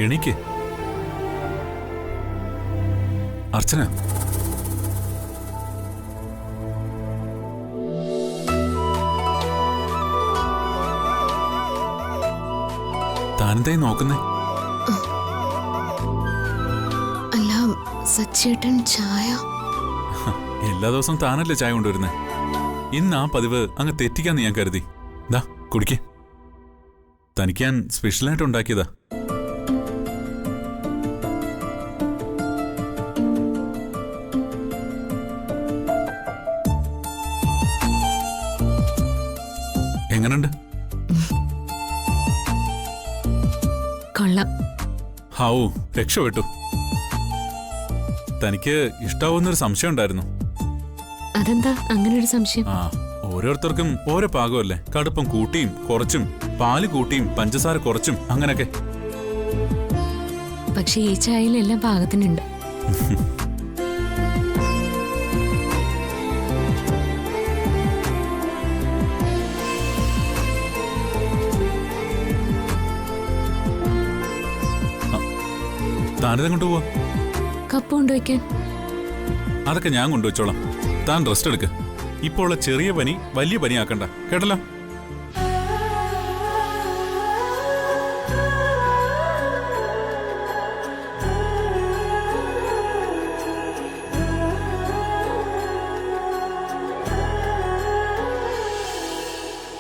എണീക്ക്. അർച്ചന, താനെന്തായി നോക്കുന്നേ? അല്ല, സച്ചേട്ടൻ ചായ? എല്ലാ ദിവസവും താനല്ലേ ചായ കൊണ്ടുവരുന്നേ. ഇന്ന് ആ പതിവ് അങ്ങ് തെറ്റിക്കാന്ന് ഞാൻ കരുതി. ദാ കുടിക്കേ. തനിക്ക് ഞാൻ സ്പെഷ്യലായിട്ട് ഉണ്ടാക്കിയതാ. എങ്ങനുണ്ട്? കൊള്ളാം. ഹാവൂ, രക്ഷപ്പെട്ടു. തനിക്ക് ഇഷ്ടാവുന്നൊരു സംശയം ഉണ്ടായിരുന്നു. അതെന്താ അങ്ങനെ ഒരു സംശയം? ആ, ഓരോരുത്തർക്കും ഓരോ പാകമല്ലേ. കടുപ്പം കൂട്ടിയും കുറച്ചും, പാല് കൂട്ടിയും പഞ്ചസാര കുറച്ചും, അങ്ങനൊക്കെ. പക്ഷെ ഈ ചായയിലെല്ലാം പാകത്തിനുണ്ട്. താനിത് കൊണ്ടുപോവാ? കപ്പ് കൊണ്ടുവയ്ക്കാൻ? അതൊക്കെ ഞാൻ കൊണ്ടുവച്ചോളാം. താൻ റെസ്റ്റ് എടുക്ക്. ഇപ്പോൾ ഉള്ള ചെറിയ പനി വലിയ പനിയാക്കണ്ട, കേട്ടല്ലോ?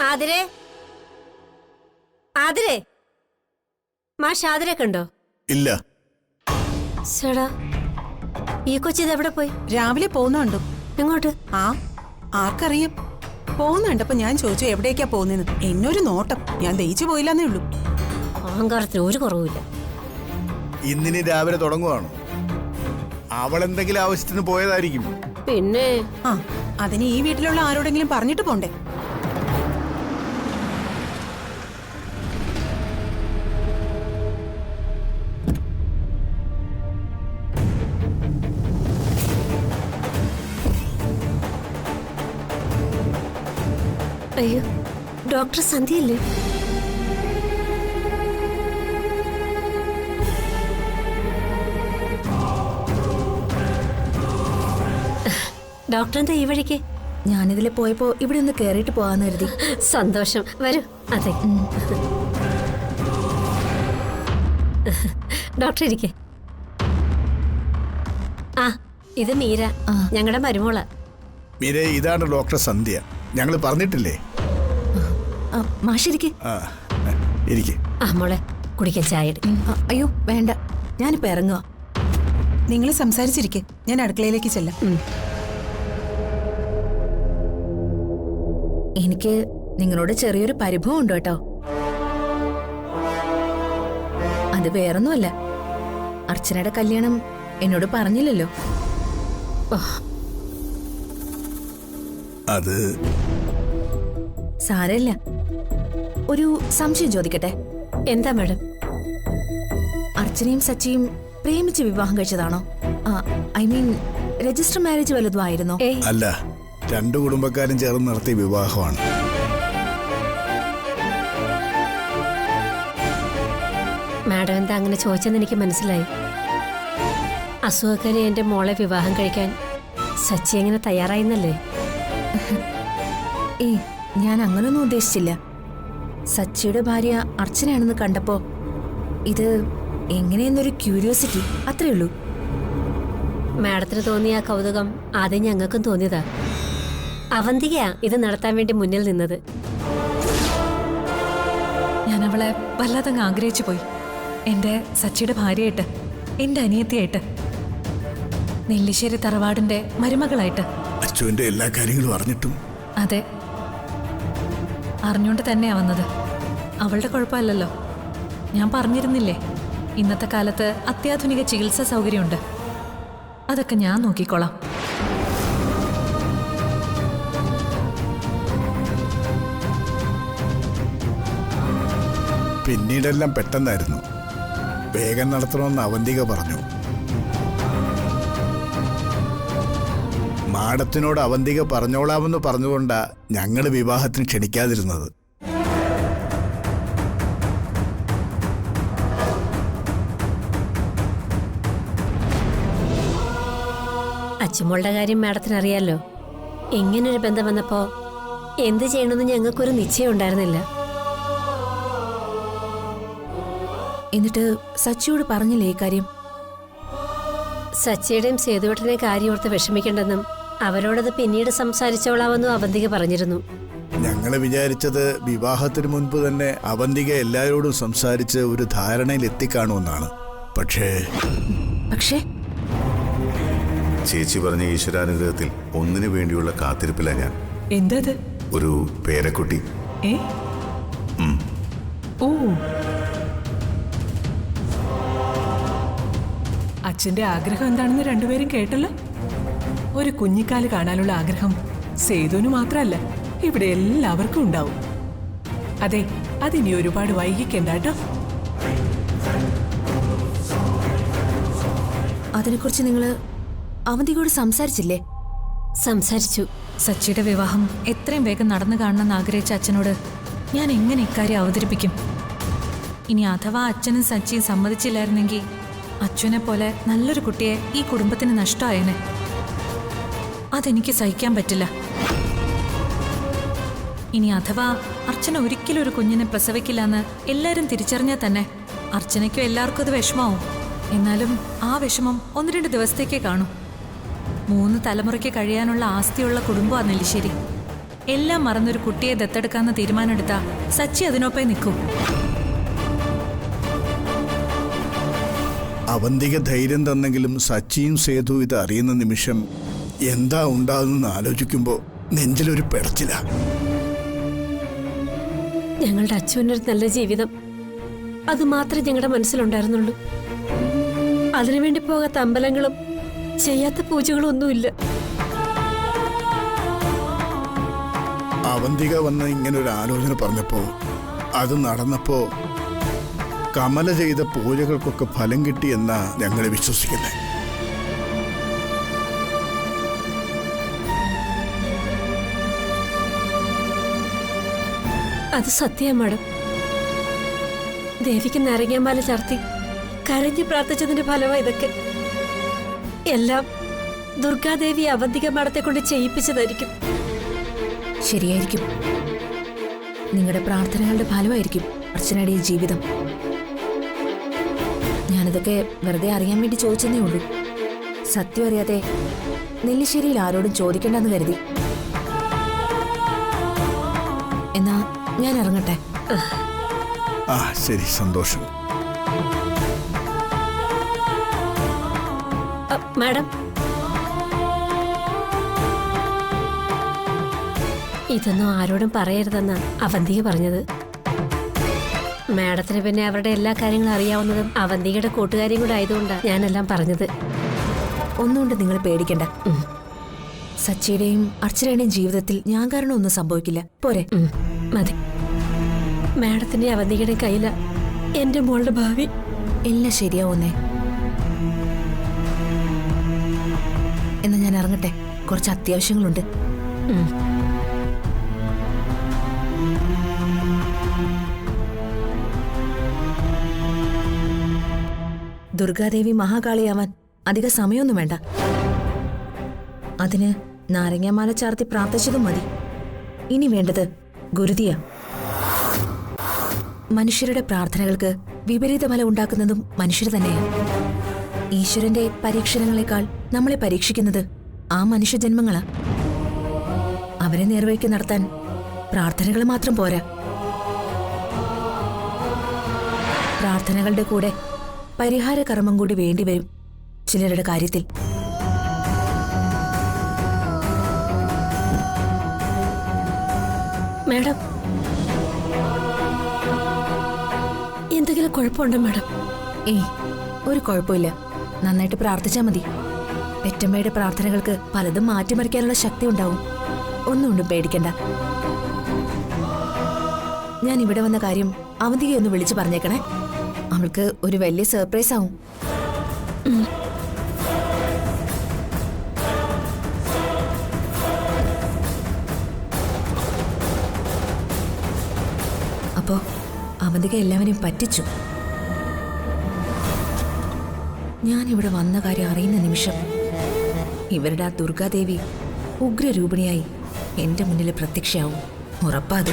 ആതിരേ, ആതിരേ, മാഷ് ആതിരെ കണ്ടോ? ഇല്ല. ചേടാ, ഈ കൊച്ചിത് എവിടെ പോയി? രാവിലെ പോകുന്നുണ്ടോ? എങ്ങോട്ട്? ആർക്കറിയാം. പോകുന്നുണ്ടപ്പോ ഞാൻ ചോദിച്ചു എവിടേക്കാ പോകുന്നതെന്ന്. എന്നൊരു നോട്ടം, ഞാൻ ദയിച്ചു പോയില്ലെന്നേ ഉള്ളൂ. അഹങ്കാരത്തിന് ഒരു കുറവുമില്ല. ഇന്നിനി രാവിലെ തുടങ്ങുവാണോ? അവളെന്തെങ്കിലും ആവശ്യത്തിന് പോയതായിരിക്കും. പിന്നെ അതിന് ഈ വീട്ടിലുള്ള ആരോടെങ്കിലും പറഞ്ഞിട്ട് പോണ്ടേ? അയ്യോ, ഡോക്ടർ സന്ധ്യയല്ലേ? ഡോക്ടർ എന്താ ഈ വഴിക്ക്? ഞാനിതിലെ പോയപ്പോ ഇവിടെ ഒന്ന് കേറിയിട്ട് പോകാന്ന് കരുതി. സന്തോഷം, വരൂ. അതെ, ഡോക്ടർ ഇരിക്കെ. ആ, ഇത് മീര, ഞങ്ങളുടെ മരുമോള. മീര, ഇതാണ് ഡോക്ടർ സന്ധ്യ. ഞങ്ങൾ പറഞ്ഞിട്ടില്ലേ? മാഷിരിക്കെ. ഇരിക്കെ. ആ മോളെ, കുടിക്കാൻ ചായ. അയ്യോ വേണ്ട, ഞാനിപ്പോ ഇറങ്ങുക. നിങ്ങൾ സംസാരിച്ചിരിക്കെ, ഞാൻ അടുക്കളയിലേക്ക് ചെല്ലാം. എനിക്ക് നിങ്ങളോട് ചെറിയൊരു പരിഭവം ഉണ്ട് കേട്ടോ. അത് വേറൊന്നുമല്ല, അർച്ചനയുടെ കല്യാണം എന്നോട് പറഞ്ഞില്ലല്ലോ. അത് സാരമില്ല. ഒരു സംശയം ചോദിക്കട്ടെ? എന്താ മാഡം? അർച്ചനയും സച്ചിയും പ്രേമിച്ച് വിവാഹം കഴിച്ചതാണോ? ഐ മീൻ രജിസ്റ്റർ മാരേജ് വല്ലതും ആയിരുന്നോ? അല്ല, രണ്ടു കുടുംബക്കാരും ചേർന്ന് നടത്തിയ വിവാഹമാണ്. മാഡം എന്താ അങ്ങനെ ചോദിച്ചെന്ന് എനിക്ക് മനസ്സിലായി. അസുഖക്കാരി എന്റെ മോളെ വിവാഹം കഴിക്കാൻ സച്ചി എങ്ങനെ തയ്യാറായിന്നല്ലേ? ഏയ്, ഞാൻ അങ്ങനൊന്നും ഉദ്ദേശിച്ചില്ല. സച്ചിയുടെ ഭാര്യ അർച്ചനയാണെന്ന് കണ്ടപ്പോ ഇത് എങ്ങനെയെന്നൊരു ക്യൂരിയോസിറ്റി, അത്രേ ഉള്ളൂ. മാഡത്തിന് തോന്നിയ ആ കൗതുകം ആദ്യം ഞങ്ങൾക്കും തോന്നിയതാ. അവന്തികയാ ഇത് നടത്താൻ വേണ്ടി മുന്നിൽ നിന്നത്. ഞാൻ അവളെ വല്ലാതങ്ങ് ആഗ്രഹിച്ചു പോയി. എൻ്റെ സച്ചിയുടെ ഭാര്യയായിട്ട്, എൻ്റെ അനിയത്തിയായിട്ട്, നെല്ലിശ്ശേരി തറവാടിന്റെ മരുമകളായിട്ട്. അച്ചുവിന്റെ എല്ലാ കാര്യങ്ങളും അറിഞ്ഞിട്ടും? അതെ, അറിഞ്ഞുകൊണ്ട് തന്നെയാ വന്നത്. അവളുടെ കുഴപ്പമല്ലല്ലോ. ഞാൻ പറഞ്ഞിരുന്നില്ലേ, ഇന്നത്തെ കാലത്ത് അത്യാധുനിക ചികിത്സാ സൗകര്യമുണ്ട്. അതൊക്കെ ഞാൻ നോക്കിക്കോളാം. പിന്നീടെല്ലാം പെട്ടെന്നായിരുന്നു. വേഗം നടത്തണമെന്ന് അവന്തിക പറഞ്ഞു. മാഡത്തിനോട് അവന്തിക പറഞ്ഞോളാമെന്ന് പറഞ്ഞുകൊണ്ടാ ഞങ്ങൾ വിവാഹത്തിന് ക്ഷണിക്കാതിരുന്നത്. കൊച്ചുമോളുടെ കാര്യം മാഡത്തിന് അറിയാലോ. ഇങ്ങനൊരു ബന്ധം വന്നപ്പോ എന്ത് ചെയ്യണമെന്ന് ഞങ്ങൾക്കൊരു നിശ്ചയം ഉണ്ടായിരുന്നില്ല. എന്നിട്ട് സച്ചിയോട് പറഞ്ഞില്ലേ ഈ കാര്യം? സച്ചിയുടെയും സേതുവേട്ടനെ കാര്യോർത്ത് വിഷമിക്കേണ്ടെന്നും അവരോടത് പിന്നീട് സംസാരിച്ചോളാമെന്നും അവന്തിക പറഞ്ഞിരുന്നു. ഞങ്ങൾ വിചാരിച്ചത് വിവാഹത്തിന് മുൻപ് തന്നെ അവന്തിക എല്ലാവരോടും സംസാരിച്ച് ഒരു ധാരണയിൽ എത്തിക്കാണുമെന്നാണ്. പക്ഷേ ചേച്ചി പറഞ്ഞ ഈശ്വരാനുഗ്രഹത്തിൽ ഒന്നിനു വേണ്ടിയുള്ള കാത്തിരിപ്പില്ല ഞാൻ. എന്തത്? ഒരു പേരക്കുട്ടി. ഏ? ഓ, അച്ഛന്റെ ആഗ്രഹം എന്താണെന്ന് രണ്ടുപേരും കേട്ടല്ലോ. ഒരു കുഞ്ഞിക്കാല് കാണാനുള്ള ആഗ്രഹം സേതുവിന് മാത്രമല്ല, ഇവിടെ എല്ലാവർക്കും ഉണ്ടാവും. അതെ, അതിനി ഒരുപാട് വൈകിക്കണ്ട കേട്ടോ. അതിനെക്കുറിച്ച് നിങ്ങൾ അവന്തികയോട് സംസാരിച്ചില്ലേ? സംസാരിച്ചു. സച്ചിയുടെ വിവാഹം എത്രയും വേഗം നടന്നു കാണണമെന്ന് ആഗ്രഹിച്ച അച്ഛനോട് ഞാൻ എങ്ങനെ ഇക്കാര്യം അവതരിപ്പിക്കും? ഇനി അഥവാ അച്ഛനും സച്ചിയും സമ്മതിച്ചില്ലായിരുന്നെങ്കിൽ അച്ഛനെ പോലെ നല്ലൊരു കുട്ടിയെ ഈ കുടുംബത്തിന് നഷ്ടമായേനെ. അതെനിക്ക് സഹിക്കാൻ പറ്റില്ല. ഇനി അഥവാ അർച്ചന ഒരിക്കലും ഒരു കുഞ്ഞിനെ പ്രസവിക്കില്ലെന്ന് എല്ലാവരും തിരിച്ചറിഞ്ഞാൽ തന്നെ അർച്ചനയ്ക്കും എല്ലാവർക്കും അത് വിഷമാവും. എന്നാലും ആ വിഷമം 1-2 ദിവസത്തേക്കേ കാണൂ. 3 തലമുറയ്ക്ക് കഴിയാനുള്ള ആസ്തിയുള്ള കുടുംബമാണ് നെല്ലിശ്ശേരി. എല്ലാം മറന്നൊരു കുട്ടിയെ ദത്തെടുക്കാമെന്ന് തീരുമാനമെടുത്താ സച്ചി അതിനൊപ്പം നിൽക്കും. അവന്തിക ധൈര്യം തന്നെങ്കിലും സച്ചിയും സേതു ഇത് അറിയുന്ന നിമിഷം എന്താ ഉണ്ടാകുന്നെന്ന് ആലോചിക്കുമ്പോൾ നെഞ്ചിലൊരു പിടച്ചില്ല. ഞങ്ങളുടെ അച്ഛനൊരു നല്ല ജീവിതം, അത് മാത്രമേ ഞങ്ങളുടെ മനസ്സിലുണ്ടായിരുന്നുള്ളൂ. അതിനുവേണ്ടി പോകാത്ത അമ്പലങ്ങളും ചെയ്യാത്ത പൂജകളും ഒന്നുമില്ല. അവന്തിക വന്ന് ഇങ്ങനെ ഒരു ആലോചന പറഞ്ഞപ്പോ, അത് നടന്നപ്പോ കമല ചെയ്ത പൂജകൾക്കൊക്കെ ഫലം കിട്ടിയെന്നാ ഞങ്ങൾ വിശ്വസിക്കുന്നത്. അത് സത്യം മാഡം. ദേവിക്ക് നാരങ്ങാമാല ചാർത്തി കരഞ്ഞു പ്രാർത്ഥിച്ചതിന്റെ ഫലമാണ് ഇതൊക്കെ. എല്ലാം ദുർഗാദേവി അവന്തിക മാഡത്തെ കൊണ്ട് ചെയ്യിപ്പിച്ചതായിരിക്കും. ശരിയായിരിക്കും. നിങ്ങളുടെ പ്രാർത്ഥനകളുടെ ഫലമായിരിക്കും അർച്ചനയുടെ ഈ ജീവിതം. ഞാനിതൊക്കെ വെറുതെ അറിയാൻ വേണ്ടി ചോദിച്ചെന്നേ ഉള്ളൂ. സത്യം അറിയാതെ നെല്ലിശ്ശേരിയിൽ ആരോടും ചോദിക്കണ്ടെന്ന് കരുതി. എന്നാ ഞാൻ ഇറങ്ങട്ടെ. ആ ശരി, സന്തോഷം. മാഡം, ഇതൊന്നും ആരോടും പറയരുതെന്നാ അവന്തിക പറഞ്ഞത്. മാഡത്തിന് പിന്നെ അവരുടെ എല്ലാ കാര്യങ്ങളും അറിയാവുന്നതും അവന്തികയുടെ കൂട്ടുകാരിയും കൂടെ ആയതുകൊണ്ടാണ് ഞാനെല്ലാം പറഞ്ഞത്. ഒന്നുകൊണ്ട് നിങ്ങൾ പേടിക്കണ്ട. സച്ചിയുടെയും അർച്ചനയുടെയും ജീവിതത്തിൽ ഞാൻ കാരണം ഒന്നും സംഭവിക്കില്ല. പോരെ? മതി. മാഡത്തിന്റെ അവന്തികയുടെ കയ്യില എന്റെ മോളുടെ ഭാവി. എല്ലാം ശരിയാവുന്നേ. എന്നാ ഞാൻ ഇറങ്ങട്ടെ, കുറച്ച് അത്യാവശ്യങ്ങളുണ്ട്. ദുർഗാദേവി മഹാകാളിയാവാൻ അധിക സമയമൊന്നും വേണ്ട. അതിന് നാരങ്ങാമാല ചാർത്തി പ്രാർത്ഥിച്ചതും മതി. ഇനി വേണ്ടത് ഗുരുതിയ. മനുഷ്യരുടെ പ്രാർത്ഥനകൾക്ക് വിപരീത ഫലം ഉണ്ടാക്കുന്നതും മനുഷ്യർ തന്നെയാണ്. ഈശ്വരന്റെ പരീക്ഷണങ്ങളെക്കാൾ നമ്മളെ പരീക്ഷിക്കുന്നത് ആ മനുഷ്യജന്മങ്ങളാ. അവരെ നേർവഴിക്ക് നടത്താൻ പ്രാർത്ഥനകൾ മാത്രം പോരാ. പ്രാർത്ഥനകളുടെ കൂടെ പരിഹാര കർമ്മം കൂടി വേണ്ടിവരും ചിലരുടെ കാര്യത്തിൽ. മാഡം, എന്തെങ്കിലും കുഴപ്പമുണ്ടോ മാഡം? ഏയ്, ഒരു കുഴപ്പമില്ല. നന്നായിട്ട് പ്രാർത്ഥിച്ചാൽ മതി. പെറ്റമ്മയുടെ പ്രാർത്ഥനകൾക്ക് പലതും മാറ്റിമറിക്കാനുള്ള ശക്തി ഉണ്ടാവും. ഒന്നുകൊണ്ടും പേടിക്കണ്ട. ഞാൻ ഇവിടെ വന്ന കാര്യം അവന്തികയെ ഒന്ന് വിളിച്ചു പറഞ്ഞേക്കണേ. അവൾക്ക് ഒരു വലിയ സർപ്രൈസ് ആവും. അപ്പോ അവന്തിക എല്ലാവരെയും പറ്റിച്ചു. ഞാൻ ഇവിടെ വന്ന കാര്യം അറിയുന്ന നിമിഷം ഇവരുടെ ആ ദുർഗാദേവി ഉഗ്രരൂപിണിയായി എന്റെ മുന്നിൽ പ്രത്യക്ഷയാവും. ഉറപ്പാത്.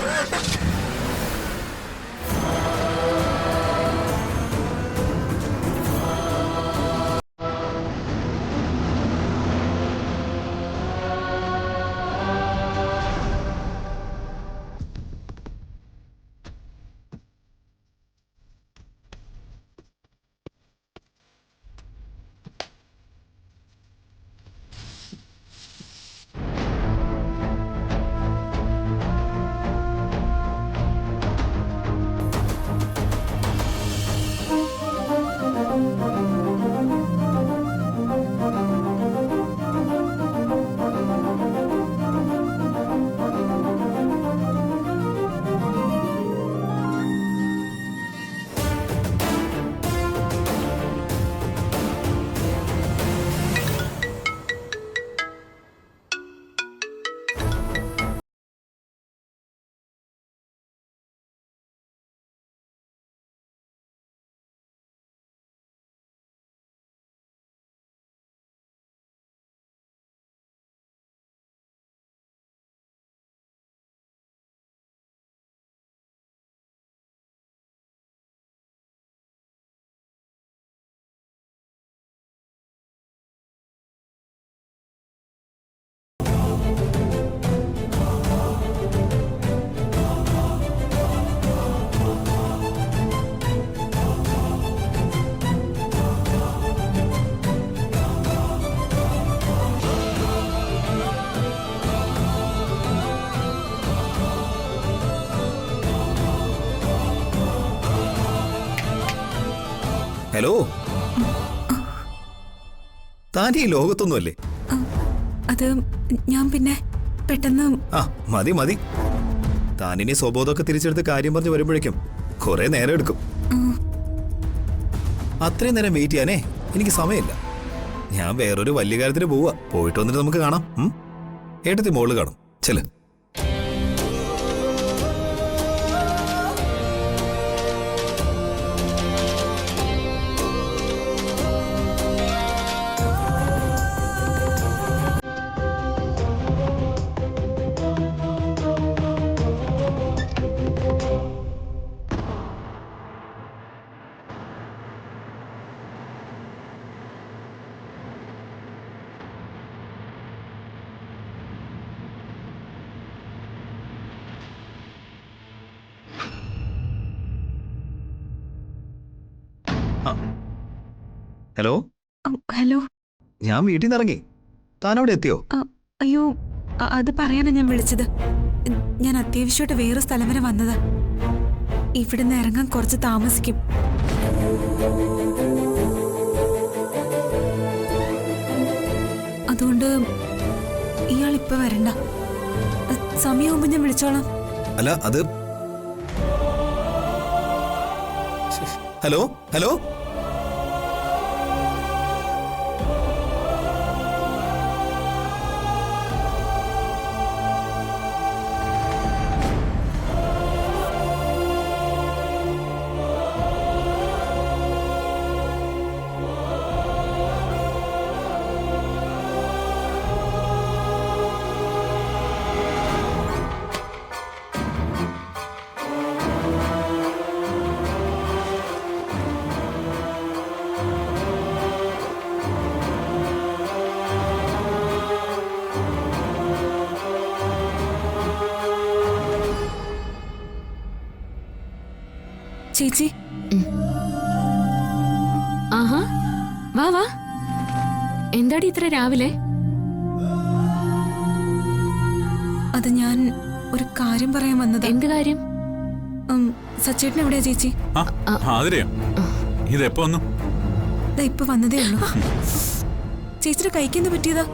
ഹലോ, താൻ ഈ ലോകത്തൊന്നുമല്ലേ? അത് ഞാൻ പിന്നെ പെട്ടെന്ന് ആ മതി മതി, താനിനി സ്വബോധമൊക്കെ തിരിച്ചെടുത്ത് കാര്യം പറഞ്ഞ് വരുമ്പോഴേക്കും കുറെ നേരം എടുക്കും. അത്രയും നേരം വെയിറ്റ് ചെയ്യാനേ എനിക്ക് സമയമില്ല. ഞാൻ വേറൊരു വലിയ കാര്യത്തിന് പോവാ. പോയിട്ട് വന്നിട്ട് നമുക്ക് കാണാം. ഏട്ടത്തി മോള് കാണും. ചെല്. ഹലോ ഹലോ, ഞാൻ വീട്ടിൽ നിന്ന് ഇറങ്ങി. താൻ അവിടെ എത്തിയോ? അയ്യോ, അത് പറയാനാ ഞാൻ വിളിച്ചത്. ഞാൻ അത്യാവശ്യമായിട്ട് വേറെ സ്ഥലം വരെ വന്നതാ. ഇവിടുന്ന് ഇറങ്ങാൻ കുറച്ച് താമസിക്കും. അതുകൊണ്ട് ഇയാൾ ഇപ്പൊ വരണ്ട. സമയമാകുമ്പോ ഞാൻ വിളിച്ചോളാം. അല്ല അത് ഹലോ ഹലോ ചേച്ചി. ആഹാ, വാ വാ. എന്താടി ഇത്ര രാവിലെ? അത് ഞാൻ ഒരു കാര്യം പറയാൻ വന്നത്. എന്ത് കാര്യം? സച്ചേട്ടൻ എവിടെയാ ചേച്ചി? ഇതെപ്പോ വന്നു? ഇപ്പൊ വന്നതേ ഉള്ളൂ. ചേച്ചിയുടെ കൈക്ക് എന്ത് പറ്റിയതാ?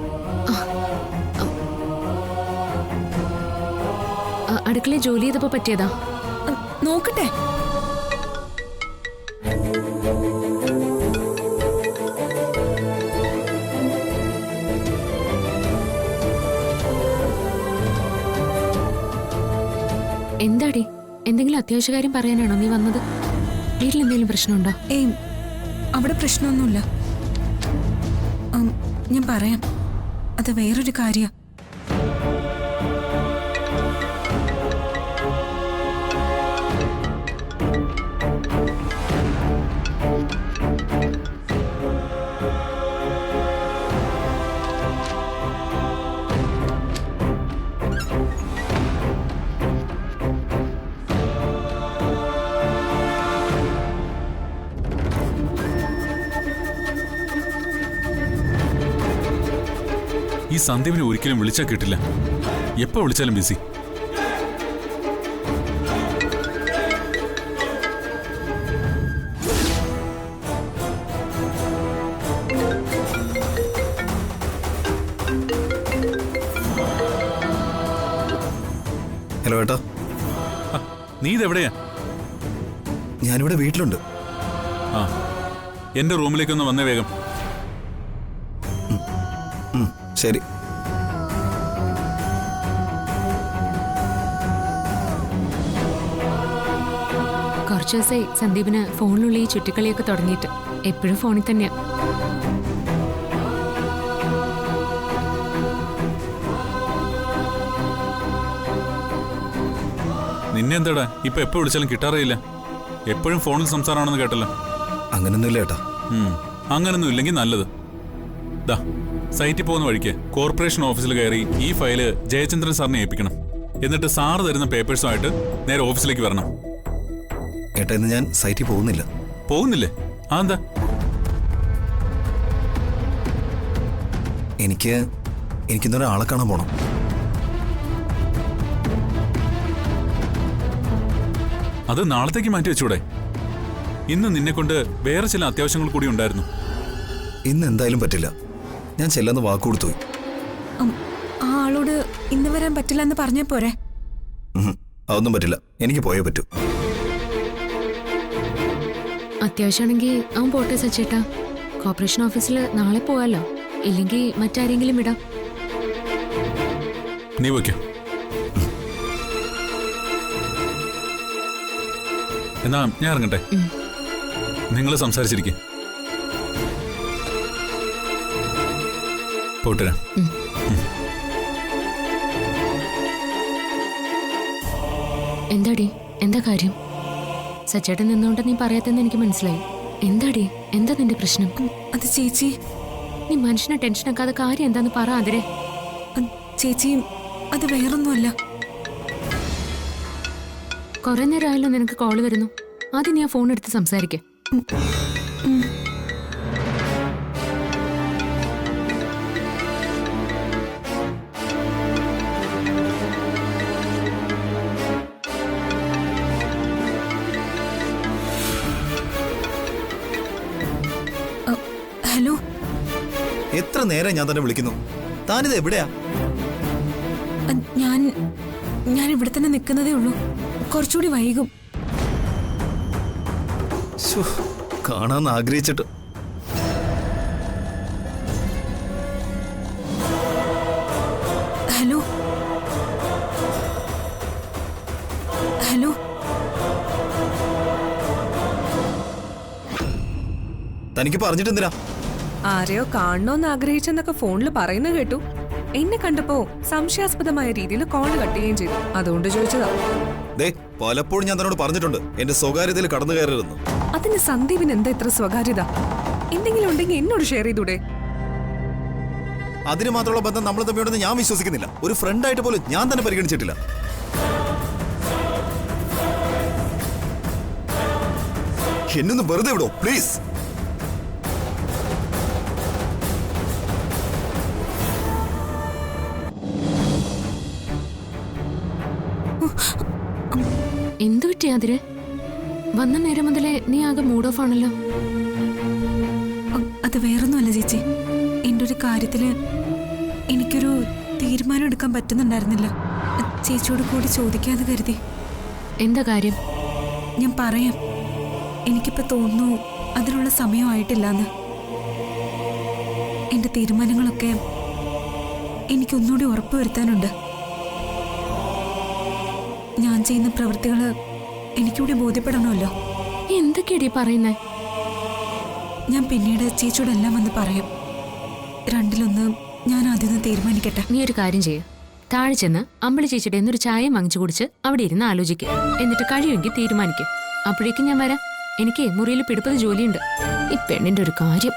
അടുക്കളയിൽ ജോലി ചെയ്തപ്പോ പറ്റിയതാ. നോക്കട്ടെ. എന്താടി, എന്തെങ്കിലും അത്യാവശ്യ കാര്യം പറയാനാണോ നീ വന്നത്? വീട്ടിൽ എന്തെങ്കിലും പ്രശ്നമുണ്ടോ? അവിടെ പ്രശ്നമൊന്നുമില്ല. ഞാൻ പറയാം. അത് വേറൊരു കാര്യം. ഈ സന്ദീപിനെ ഒരിക്കലും വിളിച്ചാൽ കിട്ടില്ല. എപ്പോ വിളിച്ചാലും ബിസി. ഹലോ ഏട്ടാ, നീ ഇതെവിടെയാ? ഞാനിവിടെ വീട്ടിലുണ്ട്. ആ, എന്റെ റൂമിലേക്കൊന്ന് വന്നേ വേഗം. ശരി. കുറച്ചു ദിവസമായി സന്ദീപിന് ഫോണിലുള്ള ഈ ചുറ്റിക്കളിയൊക്കെ തുടങ്ങിയിട്ട്. എപ്പോഴും ഫോണിൽ തന്നെയാ. നിന്നെ എന്താടാ ഇപ്പൊ എപ്പോ വിളിച്ചാലും കിട്ടാറിയില്ല? എപ്പോഴും ഫോണിൽ സംസാരമാണെന്ന് കേട്ടല്ലോ. അങ്ങനൊന്നുമില്ല ഏട്ടാ. അങ്ങനൊന്നും ഇല്ലെങ്കിൽ നല്ലത്. ദാ, സൈറ്റിൽ പോകുന്ന വഴിക്ക് കോർപ്പറേഷൻ ഓഫീസിൽ കയറി ഈ ഫയല് ജയചന്ദ്രൻ സാറിനെ ഏൽപ്പിക്കണം. എന്നിട്ട് സാറ് തരുന്ന പേപ്പേഴ്സുമായിട്ട് നേരെ ഓഫീസിലേക്ക് വരണം. ഏട്ടാ, ഇന്ന് ഞാൻ സൈറ്റിൽ പോകുന്നില്ല. പോകുന്നില്ലേ? അതെന്താ? എനിക്കിന്നൊരാളെ കാണാൻ പോണം. അത് നാളത്തേക്ക് മാറ്റി വെച്ചൂടെ? ഇന്ന് നിന്നെ കൊണ്ട് വേറെ ചില അത്യാവശ്യങ്ങൾ കൂടി ഉണ്ടായിരുന്നു. ഇന്ന് എന്തായാലും പറ്റില്ല. ഞാൻ ചെല്ലാന്ന് വാക്ക് കൊടുത്തുപോയി. ആ ആളോട് ഇന്ന് വരാൻ പറ്റില്ല എന്ന് പറഞ്ഞ പോരെ? അതൊന്നും പറ്റില്ല. എനിക്ക് പോയേ പറ്റൂ. അത്യാവശ്യമാണെങ്കിൽ അവൻ പോട്ടെ സച്ചേട്ടാ. കോർപ്പറേഷൻ ഓഫീസിൽ നാളെ പോവാലോ. ഇല്ലെങ്കിൽ മറ്റാരെങ്കിലും വിടാം. നീ വയ്ക്കോ. എന്നാ ഞാൻ ഇറങ്ങട്ടെ. നിങ്ങൾ സംസാരിച്ചിരിക്കും. പോട്ടെ. എന്താടി, എന്താ കാര്യം? സച്ചേട്ടൻ നിന്നുകൊണ്ട് നീ പറയാത്തെന്ന് എനിക്ക് മനസ്സിലായി. എന്താടി, എന്താ നിന്റെ പ്രശ്നം? അത് ചേച്ചി, നീ മനുഷ്യനെ ടെൻഷനാക്കാതെ കാര്യം എന്താന്ന് പറ. അതിരെ ചേച്ചി, അത് വേറൊന്നുമല്ല. കുറെ നേരമായല്ലോ നിനക്ക് കോള് വരുന്നു. ആദ്യം നീ ആ ഫോൺ എടുത്ത് സംസാരിക്കേ. ഹലോ. എത്ര നേരം ഞാൻ തന്നെ വിളിക്കുന്നു. താനിത് എവിടെയാ? ഞാൻ ഇവിടെ തന്നെ നിൽക്കുന്നതേ ഉള്ളൂ. കുറച്ചുകൂടി വൈകും. കാണാന്ന് ആഗ്രഹിച്ചിട്ട്. Hello hello. തനിക്ക് പറഞ്ഞിട്ട് എന്തിനാ? ആരെയോ കാണണോന്ന് ആഗ്രഹിച്ചെന്നൊക്കെ ഫോണിൽ പറയുന്നത് കേട്ടു. എന്നെ കണ്ടപ്പോ സംശയാസ്പദമായ രീതിയിൽ കോൾ കട്ട് ചെയ്യുകയും ചെയ്തു. അതുകൊണ്ട് ചോദിച്ചതാ. പലപ്പോഴും ഞാൻ തന്നോട് പറഞ്ഞിട്ടുണ്ട് എന്റെ സ്വകാര്യതയിൽ കടന്നു കയറരുതെന്ന്. അതിന് സന്ദീപിന് എന്താ ഇത്ര സ്വകാര്യത? എന്തെങ്കിലും ഉണ്ടെങ്കിൽ എന്നോട് ഷെയർ ചെയ്തൂടെ? അതിന് മാത്രമുള്ള ബന്ധം നമ്മൾ തമ്മിലുണ്ടെന്ന് ഞാൻ വിശ്വസിക്കുന്നില്ല. ഒരു ഫ്രണ്ടായിട്ട് പോലും ഞാൻ തന്നെ പരിഗണിച്ചിട്ടില്ല. എന്നൊന്ന് വെറുതെ വിടോ പ്ലീസ്. എന്തു പറ്റി അതിരെ? വന്ന നേരം മുതലേ നീ ആകെ മൂഡ് ഓഫ് ആണല്ലോ. അത് വേറൊന്നുമല്ല ചേച്ചി. എൻ്റെ ഒരു കാര്യത്തില് എനിക്കൊരു തീരുമാനം എടുക്കാൻ പറ്റുന്നുണ്ടായിരുന്നില്ല. ചേച്ചിയോട് കൂടി ചോദിക്കാതെ കരുതി. എന്താ കാര്യം? ഞാൻ പറയാം. എനിക്കിപ്പോ തോന്നുന്നു അതിനുള്ള സമയമായിട്ടില്ലാന്ന്. എൻ്റെ തീരുമാനങ്ങളൊക്കെ എനിക്കൊന്നുകൂടി ഉറപ്പുവരുത്താനുണ്ട്. ഞാൻ ചെയ്യുന്ന പ്രവൃത്തികള് എനിക്കൂടി ബോധ്യപ്പെടണമല്ലോ. എന്തൊക്കെയാടി പറയുന്നേ? ഞാൻ പിന്നീട് ചേച്ചിയോടെല്ലാം വന്ന് പറയാം. രണ്ടിലൊന്ന് ഞാൻ ആദ്യം തീരുമാനിക്കട്ടെ. നീ ഒരു കാര്യം ചെയ്യ്, താഴെ ചെന്ന് അമ്പിളി ചേച്ചിയുടെ എന്നൊരു ചായ വാങ്ങിച്ചു കുടിച്ച് അവിടെ ഇരുന്ന് ആലോചിക്കുക. എന്നിട്ട് കഴിയുമെങ്കിൽ തീരുമാനിക്കും. അപ്പോഴേക്കും ഞാൻ വരാം. എനിക്ക് മുറിയിൽ പിടിപ്പത് ജോലിയുണ്ട്. ഈ പെണ്ണിന്റെ ഒരു കാര്യം.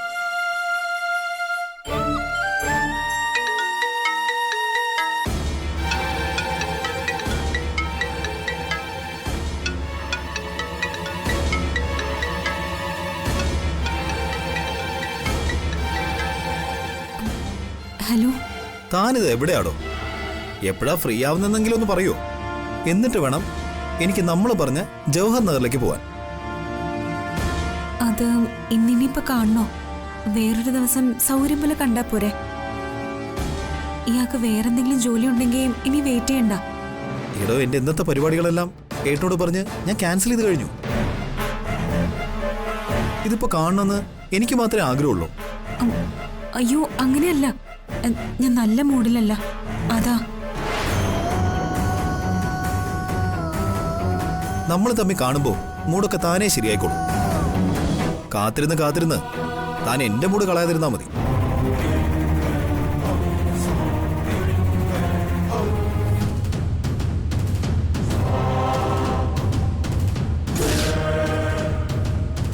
ഹലോ, താനിത് എവിടെയാടോ? എപ്പോഴാ ഫ്രീ ആവുന്നെന്നെങ്കിലും ഒന്ന് പറയോ? എന്നിട്ട് വേണം എനിക്ക് നമ്മൾ പറഞ്ഞ ജവഹർ നഗറിലേക്ക് പോവാൻ. അത് ഇന്നിനിപ്പോ കാണണോ? വേറൊരു ദിവസം സൗകര്യം പോലെ കണ്ടാ പോരെ. ഇയാൾക്ക് വേറെന്തെങ്കിലും ജോലി ഉണ്ടെങ്കിൽ ഇനി വെയിറ്റ് ചെയ്യണ്ട. എടോ, എന്റെ ഇന്നത്തെ പരിപാടികളെല്ലാം ഏട്ടനോട് പറഞ്ഞ് ഞാൻ ക്യാൻസൽ ചെയ്ത് കഴിഞ്ഞു. ഇതിപ്പോ കാണണമെന്ന് എനിക്ക് മാത്രമേ ആഗ്രഹമുള്ളൂ. അയ്യോ, അങ്ങനെയല്ല. ഞാൻ നല്ല മൂഡിലല്ല, അതാ. നമ്മൾ തമ്മിൽ കാണുമ്പോ മൂടൊക്കെ താനേ ശരിയായിക്കോളും. കാത്തിരുന്ന് താൻ എന്റെ മൂട് കളയാതിരുന്നാ മതി.